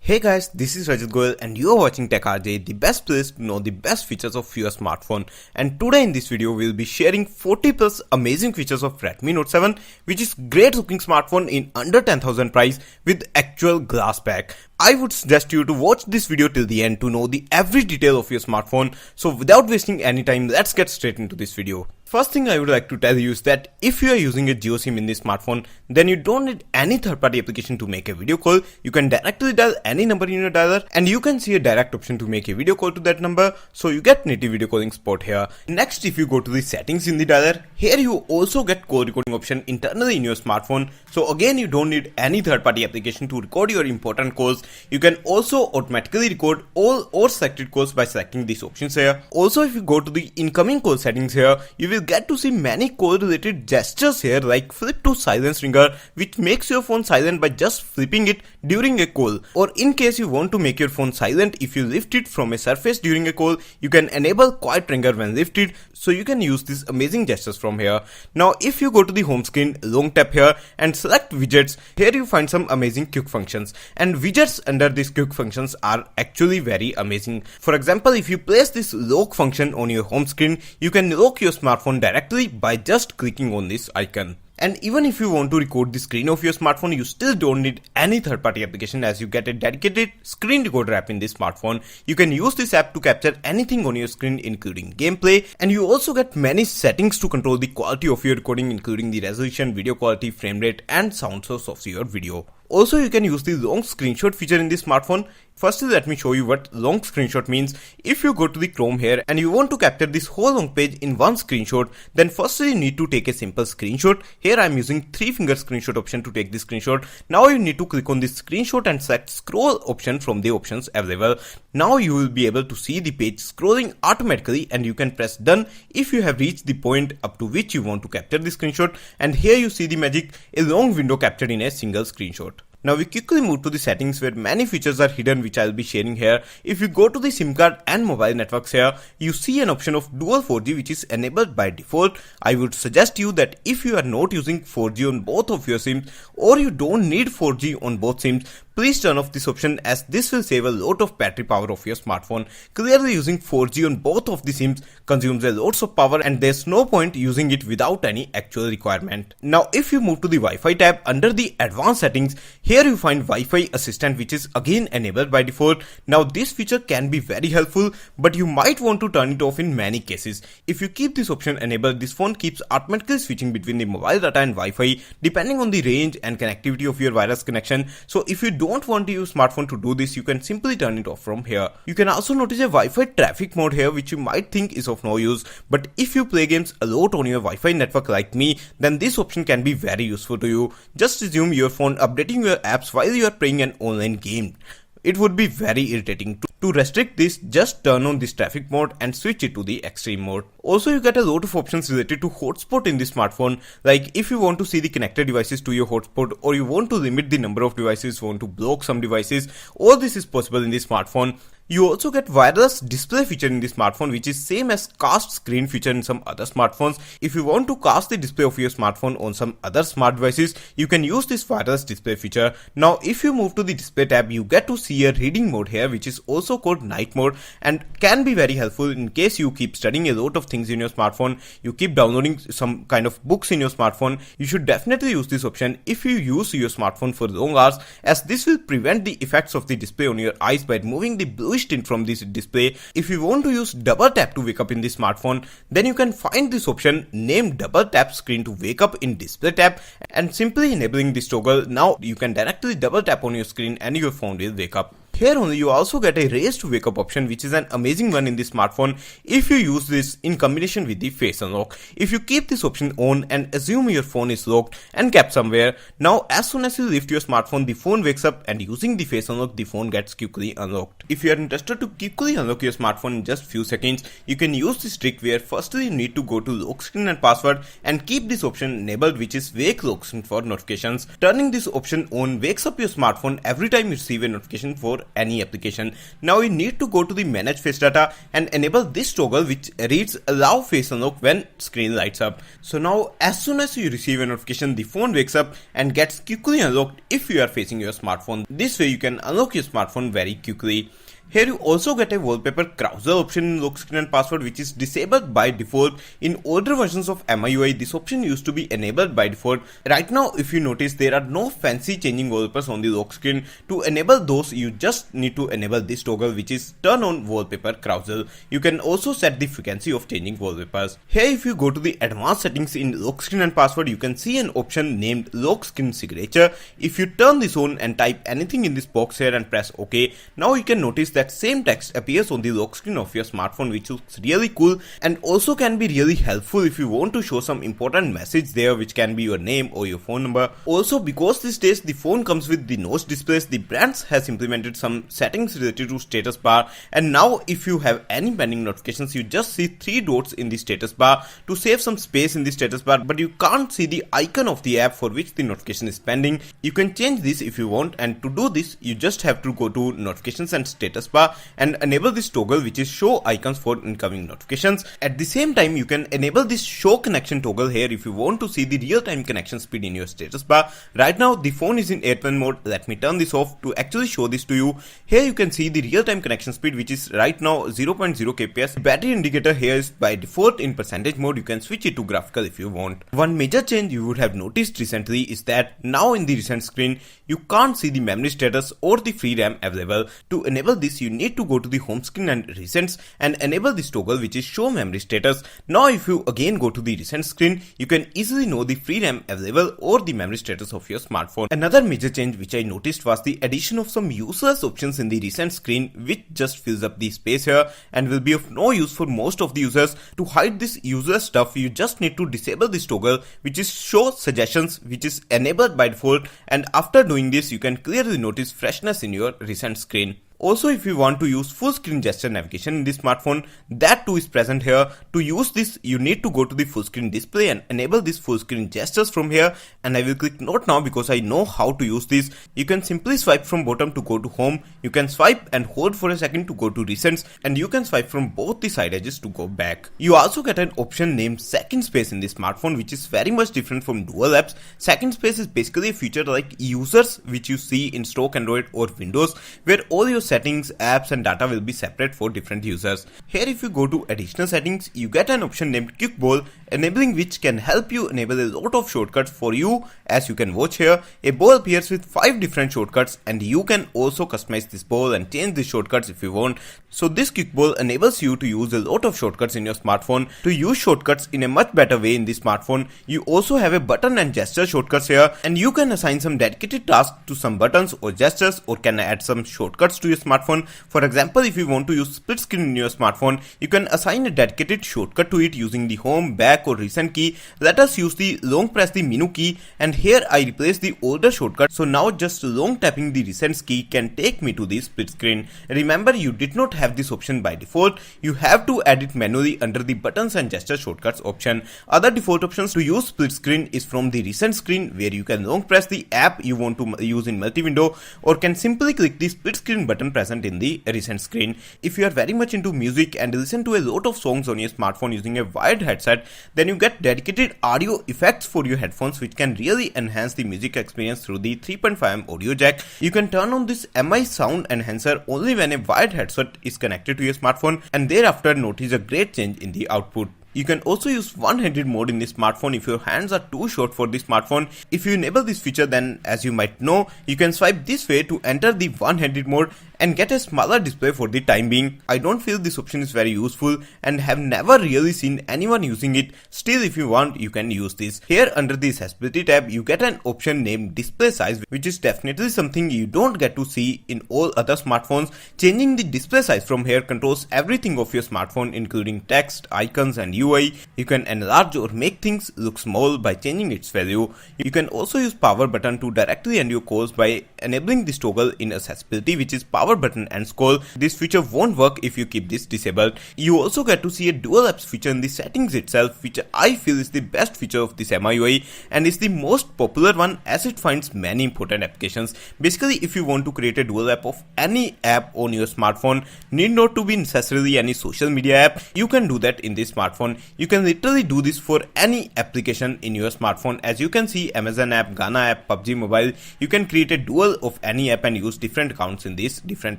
Hey guys, this is Rajat Goyal and you are watching Tech RJ, the best place to know the best features of your smartphone. And today in this video, we'll be sharing 40 plus amazing features of Redmi Note 7, which is great looking smartphone in under 10,000 price with actual glass back. I would suggest you to watch this video till the end to know the every detail of your smartphone. So without wasting any time, let's get straight into this video. First thing I would like to tell you is that if you are using a Jio SIM in this smartphone, then you don't need any third-party application to make a video call. You can directly dial any number in your dialer and you can see a direct option to make a video call to that number, so you get native video calling support here. Next, if you go to the settings in the dialer, here you also get call recording option internally in your smartphone. So again, you don't need any third-party application to record your important calls. You can also automatically record all or selected calls by selecting these options here. Also, if you go to the incoming call settings here, you will get to see many call related gestures here like flip to silence ringer, which makes your phone silent by just flipping it during a call. Or in case you want to make your phone silent if you lift it from a surface during a call, you can enable quiet ringer when lifted, so you can use these amazing gestures from here. Now if you go to the home screen, long tap here and select widgets, here you find some amazing quick functions, and widgets under these quick functions are actually very amazing. For example, if you place this lock function on your home screen, you can lock your smartphone directly by just clicking on this icon. And even if you want to record the screen of your smartphone, you still don't need any third-party application as you get a dedicated screen recorder app in this smartphone. You can use this app to capture anything on your screen including gameplay, and you also get many settings to control the quality of your recording including the resolution, video quality, frame rate and sound source of your video. Also, you can use the long screenshot feature in this smartphone. Firstly, let me show you what long screenshot means. If you go to the Chrome here and you want to capture this whole long page in one screenshot, then firstly you need to take a simple screenshot. Here I am using 3-finger screenshot option to take this screenshot. Now you need to click on this screenshot and select scroll option from the options available. Now you will be able to see the page scrolling automatically and you can press done if you have reached the point up to which you want to capture the screenshot, and here you see the magic, a long window captured in a single screenshot. Now we quickly move to the settings where many features are hidden which I will be sharing here. If you go to the SIM card and mobile networks here, you see an option of dual 4G which is enabled by default. I would suggest you that if you are not using 4G on both of your SIMs or you don't need 4G on both SIMs, please turn off this option as this will save a lot of battery power of your smartphone. Clearly using 4G on both of the SIMs consumes a lot of power and there's no point using it without any actual requirement. Now if you move to the Wi-Fi tab under the advanced settings, here you find Wi-Fi assistant which is again enabled by default. Now this feature can be very helpful, but you might want to turn it off in many cases. If you keep this option enabled, this phone keeps automatically switching between the mobile data and Wi-Fi depending on the range and connectivity of your wireless connection. So if you don't want to use smartphone to do this, you can simply turn it off from here. You can also notice a Wi-Fi traffic mode here which you might think is of no use, but if you play games a lot on your Wi-Fi network like me, then this option can be very useful to you. Just assume your phone updating your apps while you are playing an online game. It would be very irritating. To restrict this, just turn on this traffic mode and switch it to the extreme mode. Also, you get a lot of options related to hotspot in this smartphone, like if you want to see the connected devices to your hotspot, or you want to limit the number of devices, want to block some devices, all this is possible in this smartphone. You also get wireless display feature in this smartphone, which is same as cast screen feature in some other smartphones. If you want to cast the display of your smartphone on some other smart devices, you can use this wireless display feature. Now if you move to the display tab, you get to see a reading mode here which is also called night mode and can be very helpful in case you keep studying a lot of things in your smartphone, you keep downloading some kind of books in your smartphone. You should definitely use this option if you use your smartphone for long hours, as this will prevent the effects of the display on your eyes by removing the blue tint from this display. If you want to use double tap to wake up in this smartphone, then you can find this option named double tap screen to wake up in display tab, and simply enabling this toggle, now you can directly double tap on your screen and your phone will wake up. Here only you also get a raise to wake up option, which is an amazing one in this smartphone if you use this in combination with the face unlock. If you keep this option on and assume your phone is locked and kept somewhere, now as soon as you lift your smartphone, the phone wakes up and using the face unlock, the phone gets quickly unlocked. If you are interested to quickly unlock your smartphone in just few seconds, you can use this trick where firstly you need to go to lock screen and password and keep this option enabled, which is wake lock screen for notifications. Turning this option on wakes up your smartphone every time you receive a notification for any application. Now you need to go to the manage face data and enable this toggle which reads allow face unlock when screen lights up. So now as soon as you receive a notification, the phone wakes up and gets quickly unlocked if you are facing your smartphone. This way you can unlock your smartphone very quickly. Here you also get a wallpaper browser option in lock screen and password, which is disabled by default. In older versions of MIUI, this option used to be enabled by default. Right now, if you notice, there are no fancy changing wallpapers on the lock screen. To enable those, you just need to enable this toggle, which is turn on wallpaper browser. You can also set the frequency of changing wallpapers. Here, if you go to the advanced settings in lock screen and password, you can see an option named lock screen signature. If you turn this on and type anything in this box here and press OK, now you can notice that same text appears on the lock screen of your smartphone, which looks really cool and also can be really helpful if you want to show some important message there, which can be your name or your phone number. Also, because these days the phone comes with the notch displays, the brands has implemented some settings related to status bar, and now if you have any pending notifications, you just see 3 dots in the status bar to save some space in the status bar, but you can't see the icon of the app for which the notification is pending. You can change this if you want, and to do this you just have to go to notifications and status bar and enable this toggle which is show icons for incoming notifications. At the same time, you can enable this show connection toggle here if you want to see the real-time connection speed in your status bar. Right now the phone is in airplane mode. Let me turn this off to actually show this to you. Here you can see the real-time connection speed, which is right now 0.0 kps. The battery indicator here is by default in percentage mode. You can switch it to graphical if you want. One major change you would have noticed recently is that now in the recent screen you can't see the memory status or the free RAM available. To enable this, you need to go to the home screen and recents and enable this toggle which is show memory status. Now if you again go to the recent screen, you can easily know the free RAM available or the memory status of your smartphone. Another major change which I noticed was the addition of some useless options in the recent screen, which just fills up the space here and will be of no use for most of the users. To hide this useless stuff, you just need to disable this toggle which is show suggestions, which is enabled by default, and after doing this you can clearly notice freshness in your recent screen. Also, if you want to use full screen gesture navigation in this smartphone, that too is present here. To use this, you need to go to the full screen display and enable this full screen gestures from here, and I will click not now because I know how to use this. You can simply swipe from bottom to go to home, you can swipe and hold for a second to go to recents, and you can swipe from both the side edges to go back. You also get an option named second space in this smartphone, which is very much different from dual apps. Second space is basically a feature like users which you see in stock Android or Windows, where all your settings, apps and data will be separate for different users. Here if you go to additional settings, you get an option named Quick Ball, enabling which can help you enable a lot of shortcuts for you. As you can watch here, a ball appears with 5 different shortcuts, and you can also customize this ball and change the shortcuts if you want. So this Quick Ball enables you to use a lot of shortcuts in your smartphone. To use shortcuts in a much better way in this smartphone, you also have a button and gesture shortcuts here, and you can assign some dedicated tasks to some buttons or gestures, or can add some shortcuts to your smartphone. For example, if you want to use split screen in your smartphone, you can assign a dedicated shortcut to it using the home, back or recent key. Let us use the long press the menu key, and here I replace the older shortcut, so now just long tapping the recent key can take me to the split screen. Remember, you did not have this option by default. You have to add it manually under the buttons and gesture shortcuts option. Other default options to use split screen is from the recent screen, where you can long press the app you want to use in multi-window, or can simply click the split screen button present in the recent screen. If you are very much into music and listen to a lot of songs on your smartphone using a wired headset, then you get dedicated audio effects for your headphones, which can really enhance the music experience through the 3.5mm audio jack. You can turn on this MI sound enhancer only when a wired headset is connected to your smartphone, and thereafter notice a great change in the output. You can also use one-handed mode in this smartphone if your hands are too short for the smartphone. If you enable this feature, then as you might know, you can swipe this way to enter the one-handed mode and get a smaller display for the time being. I don't feel this option is very useful and have never really seen anyone using it. Still, if you want, you can use this. Here under the accessibility tab, you get an option named display size, which is definitely something you don't get to see in all other smartphones. Changing the display size from here controls everything of your smartphone, including text, icons and UI. You can enlarge or make things look small by changing its value. You can also use power button to directly end your calls by enabling this toggle in accessibility, which is power power button and scroll. This feature won't work if you keep this disabled. You also get to see a dual apps feature in the settings itself, which I feel is the best feature of this MIUI and is the most popular one as it finds many important applications. Basically, if you want to create a dual app of any app on your smartphone, need not to be necessarily any social media app, you can do that in this smartphone. You can literally do this for any application in your smartphone. As you can see, Amazon app, Gaana app, PUBG Mobile, you can create a dual of any app and use different accounts in these different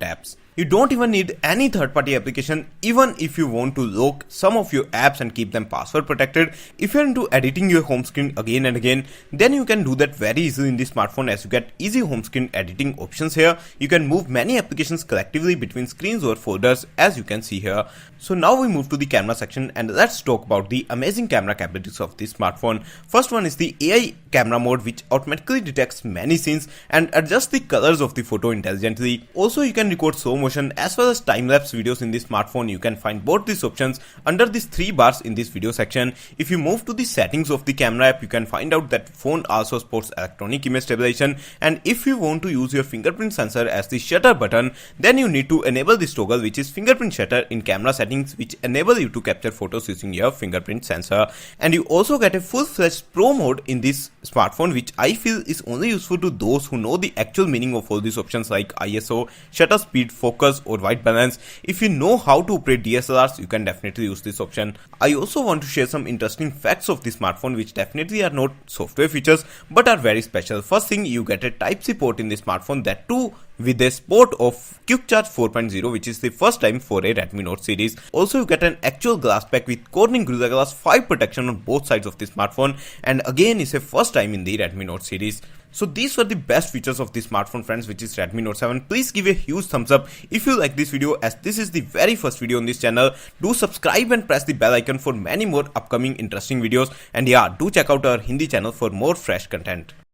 apps. You don't even need any third-party application even if you want to lock some of your apps and keep them password protected. If you're into editing your home screen again and again, then you can do that very easily in this smartphone as you get easy home screen editing options here. You can move many applications collectively between screens or folders as you can see here. So now we move to the camera section and let's talk about the amazing camera capabilities of this smartphone. First one is the AI camera mode, which automatically detects many scenes and adjusts the colors of the photo intelligently. Also, you can record slow motion as well as time-lapse videos in this smartphone. You can find both these options under these 3 bars in this video section. If you move to the settings of the camera app, you can find out that phone also supports electronic image stabilization, and if you want to use your fingerprint sensor as the shutter button, then you need to enable this toggle, which is fingerprint shutter in camera settings, which enable you to capture photos using your fingerprint sensor. And you also get a full-fledged pro mode in this smartphone, which I feel is only useful to those who know the actual meaning of all these options like ISO, shutter speed, focus or white balance. If you know how to operate DSLRs, you can definitely use this option. I also want to share some interesting facts of this smartphone, which definitely are not software features but are very special. First thing, you get a Type-C port in this smartphone, that too with a support of Quick Charge 4.0, which is the first time for a Redmi Note series. Also, you get an actual glass pack with Corning Gorilla Glass 5 protection on both sides of the smartphone, and again is a first time in the Redmi Note series. So these were the best features of this smartphone, friends, which is Redmi Note 7. Please give a huge thumbs up if you like this video, as this is the very first video on this channel. Do subscribe and press the bell icon for many more upcoming interesting videos, and yeah, do check out our Hindi channel for more fresh content.